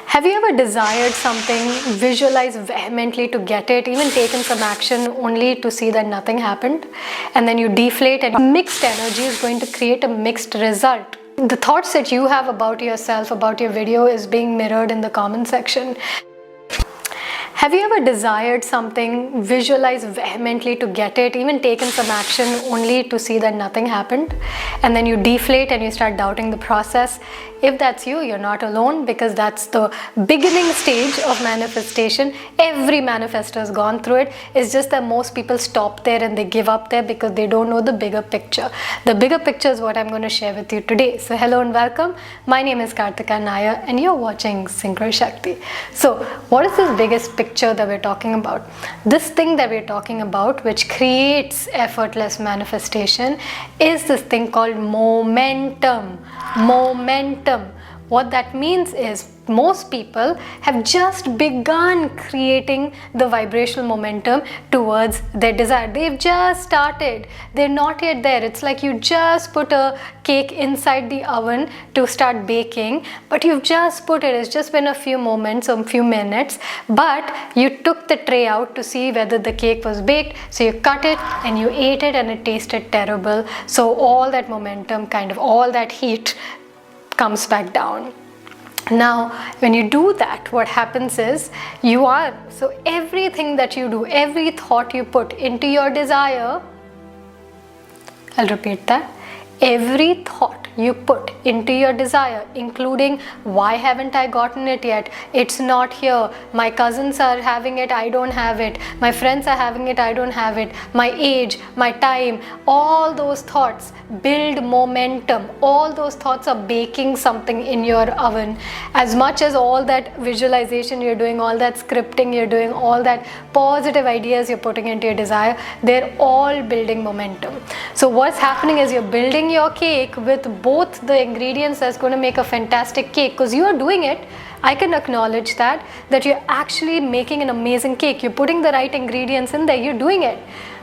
Have you ever desired something, visualized vehemently to get it, even taken some action only to see that nothing happened? And then you deflate, and mixed energy is going to create a mixed result. The thoughts that you have about yourself, about your video, is being mirrored in the comment section. Have you ever desired something, visualized vehemently to get it, even taken some action only to see that nothing happened? And then you deflate and you start doubting the process. If that's you, you're not alone, because that's the beginning stage of manifestation. Every manifestor has gone through it. It's just that most people stop there and they give up there because they don't know the bigger picture. The bigger picture is what I'm going to share with you today. So hello and welcome. My name is Kartika Nair and you're watching Synchro Shakti. So what is this biggest picture that we're talking about? This thing that we're talking about, which creates effortless manifestation, is this thing called momentum. What that means is most people have just begun creating the vibrational momentum towards their desire. They've just started. They're not yet there. It's like you just put a cake inside the oven to start baking, but you've just put it. It's just been a few moments or a few minutes, but you took the tray out to see whether the cake was baked. So you cut it and you ate it and it tasted terrible. So all that momentum, all that heat comes back down. Now, when you do that, what happens is so everything that you do, every thought you put into your desire, I'll repeat that, every thought you put into your desire, including why haven't I gotten it yet? It's not here. My cousins are having it, I don't have it. My friends are having it, I don't have it. My age, my time, all those thoughts build momentum. All those thoughts are baking something in your oven. As much as all that visualization you're doing, all that scripting you're doing, all that positive ideas you're putting into your desire, they're all building momentum. So what's happening is you're building your cake with both the ingredients that's going to make a fantastic cake, because you are doing it. I can acknowledge that you're actually making an amazing cake. You're putting the right ingredients in there, you're doing it.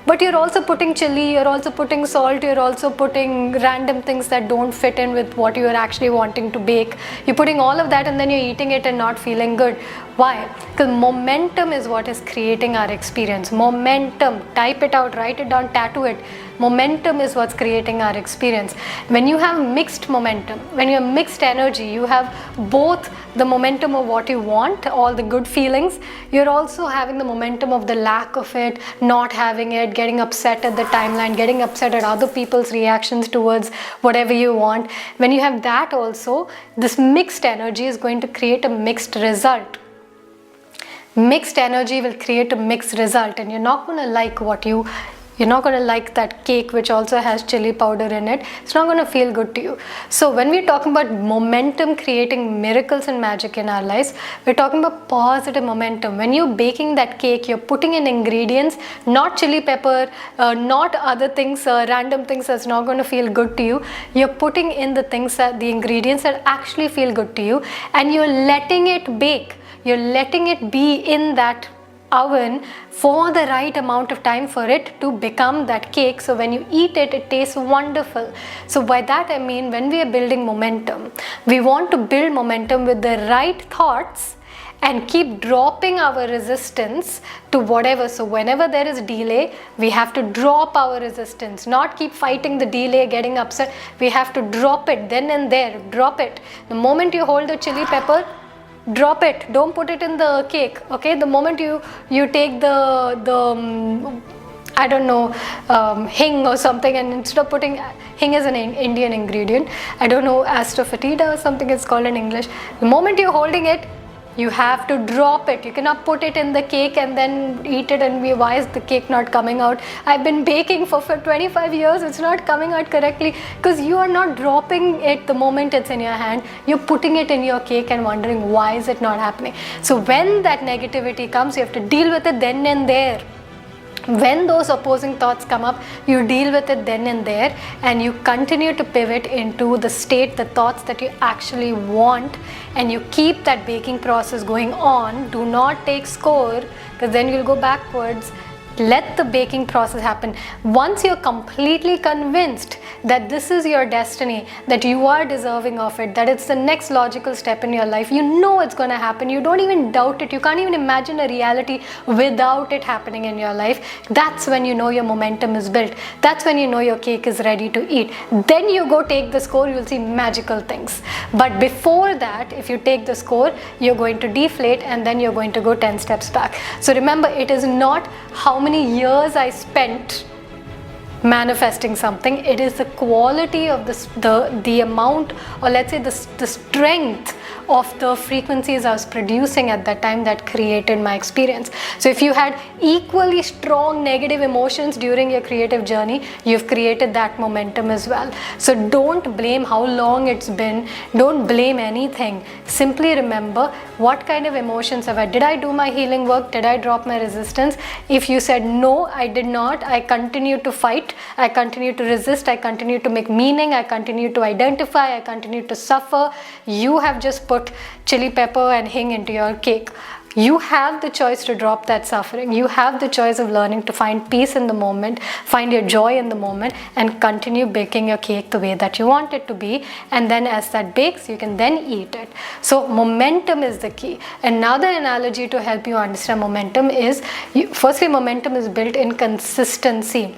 But you're also putting chili, you're also putting salt, you're also putting random things that don't fit in with what you're actually wanting to bake. You're putting all of that and then you're eating it and not feeling good. Why? Because momentum is what is creating our experience. Momentum, type it out, write it down, tattoo it. Momentum is what's creating our experience. When you have mixed momentum, when you have mixed energy, you have both the momentum of what you want, all the good feelings, you're also having the momentum of the lack of it, not having it, getting upset at the timeline, getting upset at other people's reactions towards whatever you want. When you have that also, this mixed energy is going to create a mixed result. Mixed energy will create a mixed result, and you're not going to like you're not going to like that cake which also has chili powder in it. It's not going to feel good to you. So when we're talking about momentum creating miracles and magic in our lives, we're talking about positive momentum. When you're baking that cake, you're putting in ingredients, not chili pepper, not other things, random things that's not going to feel good to you. You're putting in the ingredients that actually feel good to you, and you're letting it bake. You're letting it be in that oven for the right amount of time for it to become that cake. So when you eat it, it tastes wonderful. So by that I mean, when we are building momentum, we want to build momentum with the right thoughts and keep dropping our resistance to whatever. So whenever there is delay, we have to drop our resistance, not keep fighting the delay, getting upset. We have to drop it then and there, drop it. The moment you hold the chili pepper, drop it. Don't put it in the cake. Okay, the moment you take the I don't know, hing or something, and instead of putting, hing is an Indian ingredient, I don't know, asafoetida or something it's called in English. The moment you're holding it, you have to drop it. You cannot put it in the cake and then eat it and why is the cake not coming out? I've been baking for 25 years, it's not coming out correctly, because you are not dropping it the moment it's in your hand. You're putting it in your cake and wondering why is it not happening. So when that negativity comes, you have to deal with it then and there. When those opposing thoughts come up, you deal with it then and there, and you continue to pivot into the state, the thoughts that you actually want, and you keep that baking process going on. Do not take score, because then you'll go backwards. Let the baking process happen. Once you're completely convinced that this is your destiny, that you are deserving of it, that it's the next logical step in your life, you know it's going to happen, you don't even doubt it, you can't even imagine a reality without it happening in your life, that's when you know your momentum is built. That's when you know your cake is ready to eat. Then you go take the score, you'll see magical things. But before that, if you take the score, you're going to deflate and then you're going to go 10 steps back. So remember, it is not how many years I spent manifesting something, it is the quality of the amount, or let's say the strength of the frequencies I was producing at that time that created my experience. So if you had equally strong negative emotions during your creative journey, you've created that momentum as well. So don't blame how long it's been, don't blame anything, simply remember what kind of emotions have I, did I do my healing work, did I drop my resistance? If you said no, I did not, I continued to fight, I continued to resist, I continued to make meaning, I continued to identify, I continued to suffer, you have just put chili pepper and hing into your cake. You have the choice to drop that suffering. You have the choice of learning to find peace in the moment, find your joy in the moment, and continue baking your cake the way that you want it to be. And then as that bakes, you can then eat it. So momentum is the key. Another analogy to help you understand momentum is, firstly, momentum is built in consistency.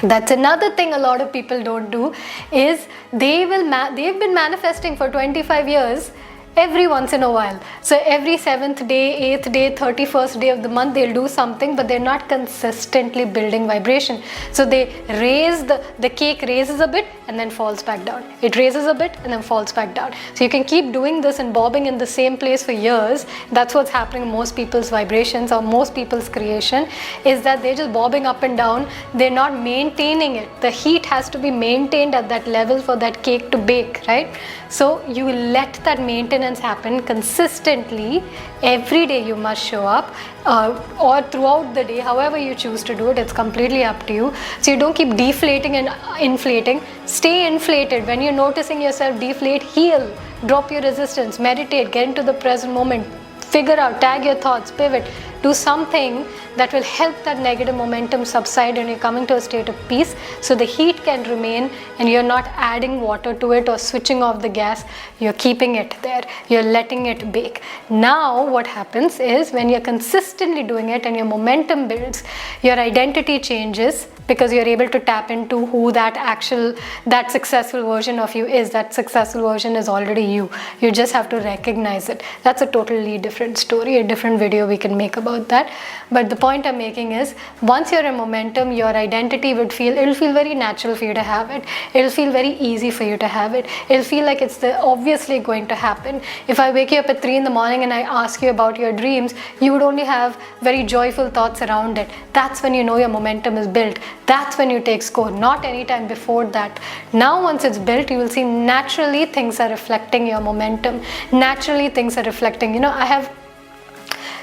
That's another thing a lot of people don't do, is they've been manifesting for 25 years every once in a while. So every 7th day, 8th day, 31st day of the month, they'll do something, but they're not consistently building vibration. So they raise the cake raises a bit and then falls back down. It raises a bit and then falls back down. So you can keep doing this and bobbing in the same place for years. That's what's happening in most people's vibrations or most people's creation, is that they're just bobbing up and down. They're not maintaining it. The heat has to be maintained at that level for that cake to bake, right? So you will let that maintenance happen consistently. Every day you must show up, or throughout the day, however you choose to do it, it's completely up to you. So you don't keep deflating and inflating. Stay inflated. When you're noticing yourself deflate, heal, drop your resistance, meditate, get into the present moment, figure out, tag your thoughts, pivot, do something that will help that negative momentum subside and you're coming to a state of peace, so the heat can remain and you're not adding water to it or switching off the gas. You're keeping it there, you're letting it bake. Now what happens is, when you're consistently doing it and your momentum builds, your identity changes, because you're able to tap into who that successful version of you is. That successful version is already you. You just have to recognize it. That's a totally different story, a different video we can make about that. But the point I'm making is, once you're in momentum, your identity it'll feel very natural for you to have it. It'll feel very easy for you to have it. It'll feel like it's obviously going to happen. If I wake you up at 3 in the morning and I ask you about your dreams, you would only have very joyful thoughts around it. That's when you know your momentum is built. That's when you take score, not any time before that. Now once it's built, you will see naturally things are reflecting your momentum. Naturally things are reflecting.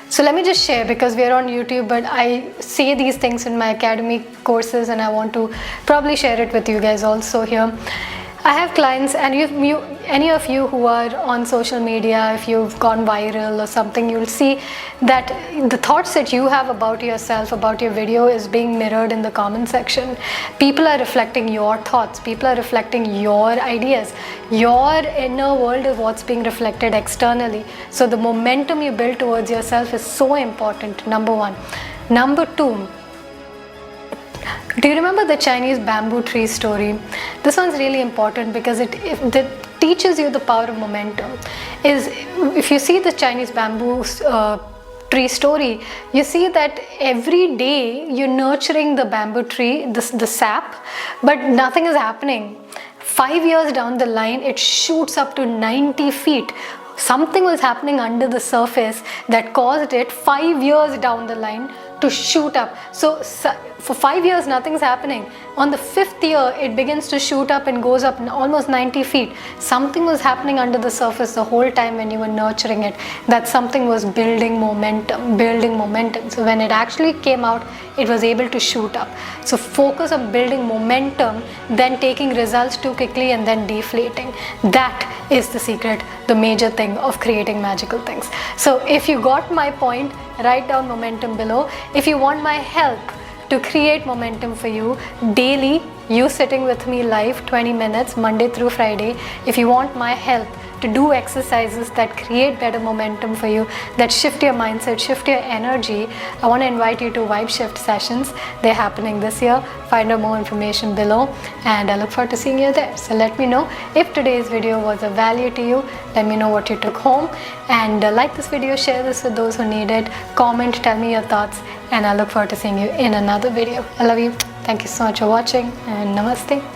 So let me just share, because we're on YouTube, but I say these things in my academy courses and I want to probably share it with you guys also here. I have clients, and any of you who are on social media, if you've gone viral or something, you'll see that the thoughts that you have about yourself, about your video, is being mirrored in the comment section. People are reflecting your thoughts, people are reflecting your ideas. Your inner world is what's being reflected externally. So the momentum you build towards yourself is so important, number one. Number two, do you remember the Chinese bamboo tree story? This one's really important because it teaches you the power of momentum. If you see the Chinese bamboo tree story, you see that every day you're nurturing the bamboo tree, the sap, but nothing is happening. 5 years down the line, it shoots up to 90 feet. Something was happening under the surface that caused it 5 years down the line to shoot up. So for 5 years nothing's happening. On the 5th year it begins to shoot up and goes up almost 90 feet. Something was happening under the surface the whole time when you were nurturing it. That something was building momentum. So when it actually came out, it was able to shoot up. So focus on building momentum, then taking results too quickly and then deflating. That is the secret, the major thing of creating magical things. So if you got my point, write down momentum below. If you want my help to create momentum for you daily, you sitting with me live 20 minutes Monday through Friday, if you want my help to do exercises that create better momentum for you, that shift your mindset, shift your energy, I want to invite you to VibeShift Sessions. They're happening this year. Find out more information below, and I look forward to seeing you there. So let me know if today's video was of value to you. Let me know what you took home, and like this video, share this with those who need it, comment, tell me your thoughts, and I look forward to seeing you in another video. I love you. Thank you so much for watching, and namaste.